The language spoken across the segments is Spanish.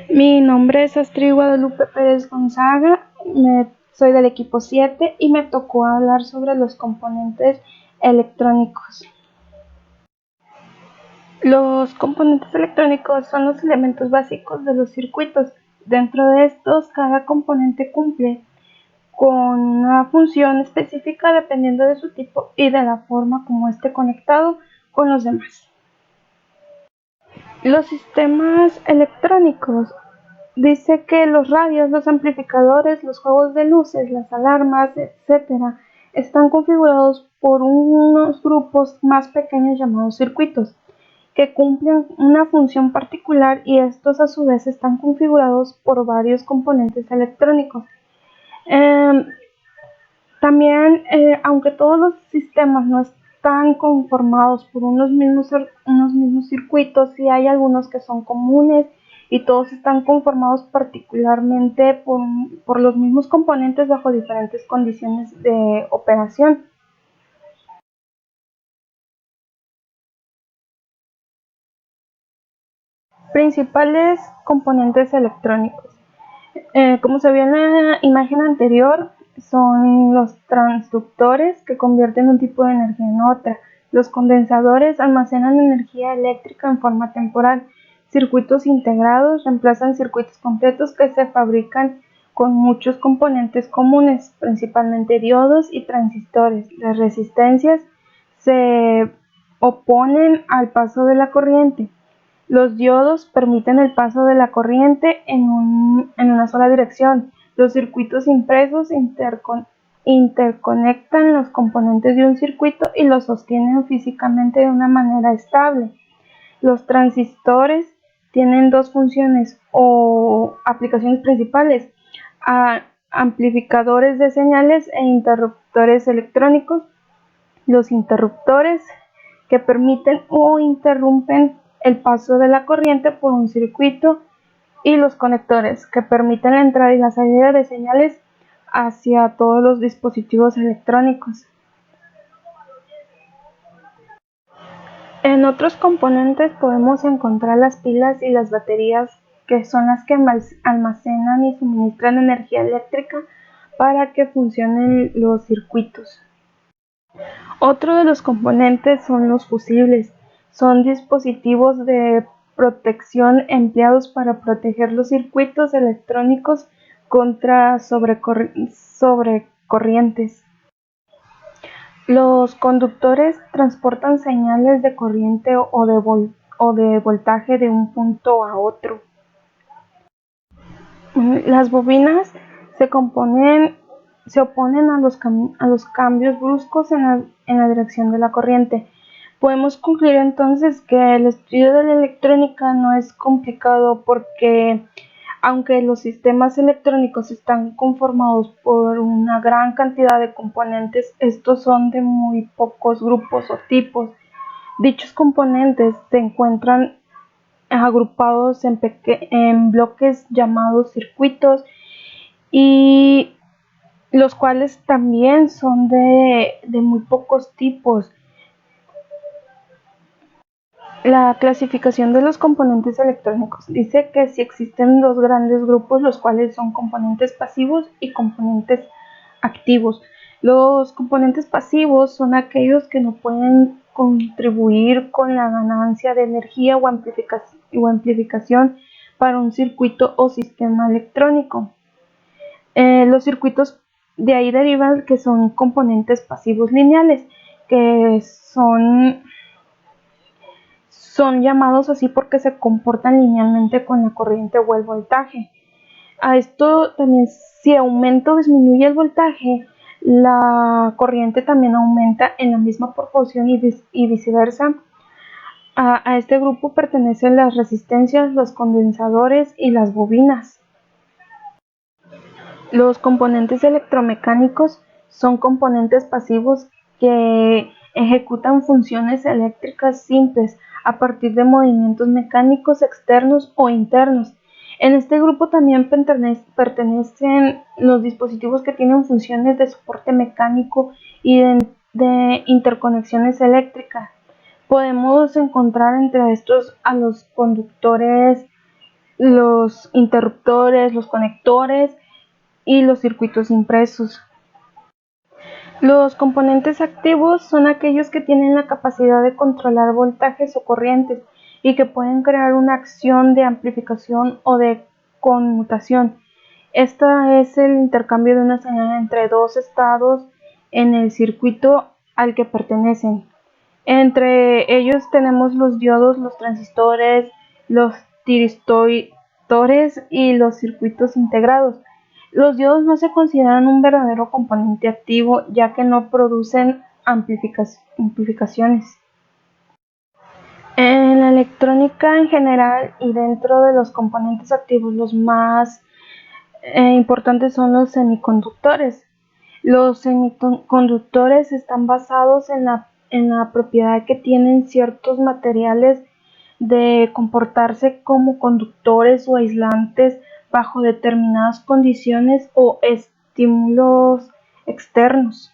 Mi nombre es Astrid Guadalupe Pérez Gonzaga, soy del equipo 7 y me tocó hablar sobre los componentes electrónicos. Los componentes electrónicos son los elementos básicos de los circuitos. Dentro de estos, cada componente cumple con una función específica dependiendo de su tipo y de la forma como esté conectado con los demás. Los sistemas electrónicos dice que los radios, los amplificadores, los juegos de luces, las alarmas, etc., están configurados por unos grupos más pequeños llamados circuitos, que cumplen una función particular y estos a su vez están configurados por varios componentes electrónicos. También, aunque todos los sistemas no están conformados por unos mismos circuitos, sí hay algunos que son comunes y todos están conformados particularmente por los mismos componentes bajo diferentes condiciones de operación. Principales componentes electrónicos. Como se vio en la imagen anterior, son los transductores que convierten un tipo de energía en otra. Los condensadores almacenan energía eléctrica en forma temporal. Circuitos integrados reemplazan circuitos completos que se fabrican con muchos componentes comunes, principalmente diodos y transistores. Las resistencias se oponen al paso de la corriente. Los diodos permiten el paso de la corriente en una sola dirección. Los circuitos impresos interconectan los componentes de un circuito y los sostienen físicamente de una manera estable. Los transistores tienen dos funciones o aplicaciones principales: amplificadores de señales e interruptores electrónicos. Los interruptores, que permiten o interrumpen el paso de la corriente por un circuito, y los conectores, que permiten la entrada y la salida de señales hacia todos los dispositivos electrónicos. En otros componentes podemos encontrar las pilas y las baterías, que son las que almacenan y suministran energía eléctrica para que funcionen los circuitos. Otro de los componentes son los fusibles. Son dispositivos de protección empleados para proteger los circuitos electrónicos contra sobrecorrientes. Los conductores transportan señales de corriente o de voltaje de un punto a otro. Las bobinas se oponen a los cambios bruscos en la dirección de la corriente. Podemos concluir entonces que el estudio de la electrónica no es complicado, porque aunque los sistemas electrónicos están conformados por una gran cantidad de componentes, estos son de muy pocos grupos o tipos. Dichos componentes se encuentran agrupados en bloques llamados circuitos, y los cuales también son de muy pocos tipos. La clasificación de los componentes electrónicos dice que si existen dos grandes grupos, los cuales son componentes pasivos y componentes activos. Los componentes pasivos son aquellos que no pueden contribuir con la ganancia de energía o amplificación para un circuito o sistema electrónico. Los circuitos de ahí derivan que son componentes pasivos lineales, que son llamados así porque se comportan linealmente con la corriente o el voltaje. A esto también, si aumenta o disminuye el voltaje, la corriente también aumenta en la misma proporción y viceversa. A este grupo pertenecen las resistencias, los condensadores y las bobinas. Los componentes electromecánicos son componentes pasivos que ejecutan funciones eléctricas simples a partir de movimientos mecánicos externos o internos. En este grupo también pertenecen los dispositivos que tienen funciones de soporte mecánico y de interconexiones eléctricas. Podemos encontrar entre estos a los conductores los interruptores, los conectores y los circuitos impresos. Los componentes activos son aquellos que tienen la capacidad de controlar voltajes o corrientes y que pueden crear una acción de amplificación o de conmutación. Esta es el intercambio de una señal entre dos estados en el circuito al que pertenecen. Entre ellos tenemos los diodos, los transistores, los tiristoires y los circuitos integrados. Los diodos no se consideran un verdadero componente activo, ya que no producen amplificaciones. En la electrónica en general y dentro de los componentes activos, los más importantes son los semiconductores. Los semiconductores están basados en la propiedad que tienen ciertos materiales de comportarse como conductores o aislantes bajo determinadas condiciones o estímulos externos.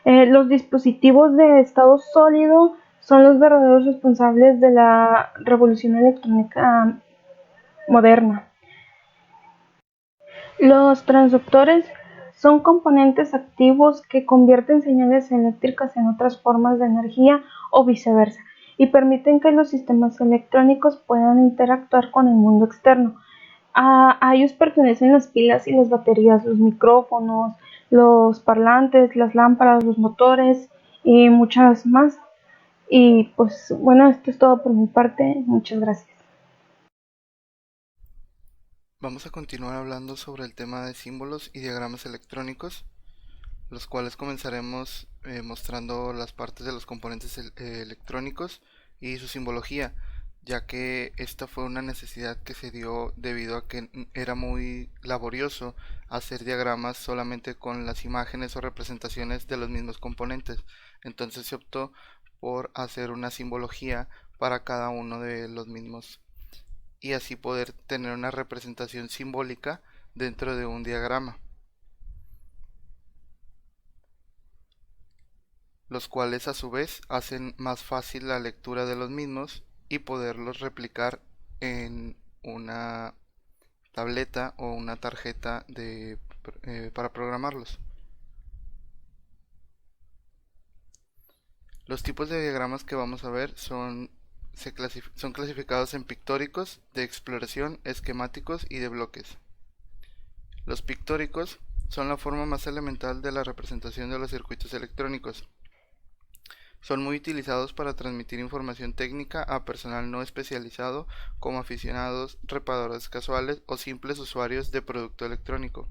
Los dispositivos de estado sólido son los verdaderos responsables de la revolución electrónica moderna. Los transductores son componentes activos que convierten señales eléctricas en otras formas de energía o viceversa, y permiten que los sistemas electrónicos puedan interactuar con el mundo externo. A ellos pertenecen las pilas y las baterías, los micrófonos, los parlantes, las lámparas, los motores y muchas más. Y pues bueno, esto es todo por mi parte. Muchas gracias. Vamos a continuar hablando sobre el tema de símbolos y diagramas electrónicos, los cuales comenzaremos mostrando las partes de los componentes electrónicos y su simbología, ya que esta fue una necesidad que se dio debido a que era muy laborioso hacer diagramas solamente con las imágenes o representaciones de los mismos componentes. Entonces se optó por hacer una simbología para cada uno de los mismos y así poder tener una representación simbólica dentro de un diagrama, los cuales a su vez hacen más fácil la lectura de los mismos y poderlos replicar en una tableta o una tarjeta para programarlos. Los tipos de diagramas que vamos a ver son clasificados en pictóricos, de exploración, esquemáticos y de bloques. Los pictóricos son la forma más elemental de la representación de los circuitos electrónicos. Son muy utilizados para transmitir información técnica a personal no especializado como aficionados, reparadores casuales o simples usuarios de producto electrónico.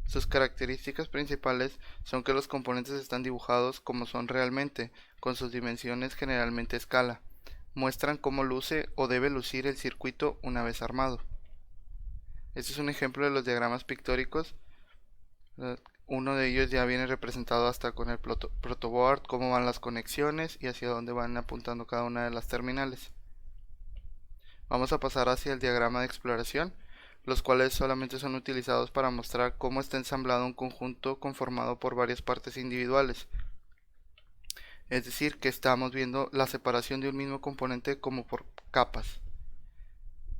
Sus características principales son que los componentes están dibujados como son realmente, con sus dimensiones generalmente a escala. Muestran cómo luce o debe lucir el circuito una vez armado. Este es un ejemplo de los diagramas pictóricos. Uno de ellos ya viene representado hasta con el protoboard, cómo van las conexiones y hacia dónde van apuntando cada una de las terminales. Vamos a pasar hacia el diagrama de exploración, los cuales solamente son utilizados para mostrar cómo está ensamblado un conjunto conformado por varias partes individuales. Es decir, que estamos viendo la separación de un mismo componente como por capas.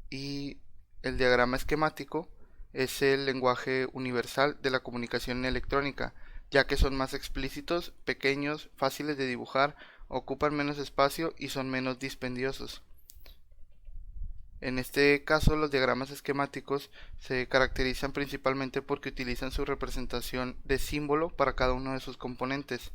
Y el diagrama esquemático es el lenguaje universal de la comunicación electrónica, ya que son más explícitos, pequeños, fáciles de dibujar, ocupan menos espacio y son menos dispendiosos. En este caso, los diagramas esquemáticos se caracterizan principalmente porque utilizan su representación de símbolo para cada uno de sus componentes.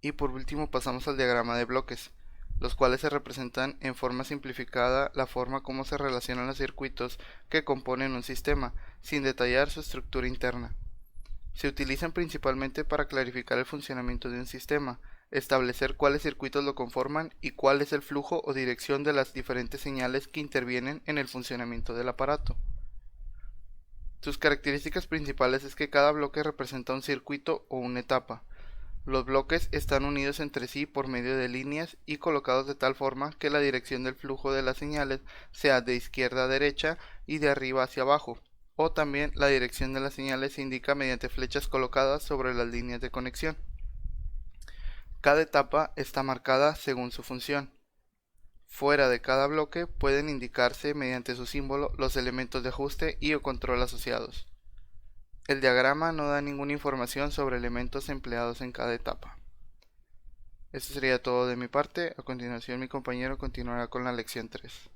Y por último pasamos al diagrama de bloques, los cuales se representan en forma simplificada la forma como se relacionan los circuitos que componen un sistema, sin detallar su estructura interna. Se utilizan principalmente para clarificar el funcionamiento de un sistema, establecer cuáles circuitos lo conforman y cuál es el flujo o dirección de las diferentes señales que intervienen en el funcionamiento del aparato. Sus características principales es que cada bloque representa un circuito o una etapa. Los bloques están unidos entre sí por medio de líneas y colocados de tal forma que la dirección del flujo de las señales sea de izquierda a derecha y de arriba hacia abajo, o también la dirección de las señales se indica mediante flechas colocadas sobre las líneas de conexión. Cada etapa está marcada según su función. Fuera de cada bloque pueden indicarse mediante su símbolo los elementos de ajuste y o control asociados. El diagrama no da ninguna información sobre elementos empleados en cada etapa. Esto sería todo de mi parte. A continuación mi compañero continuará con la lección 3.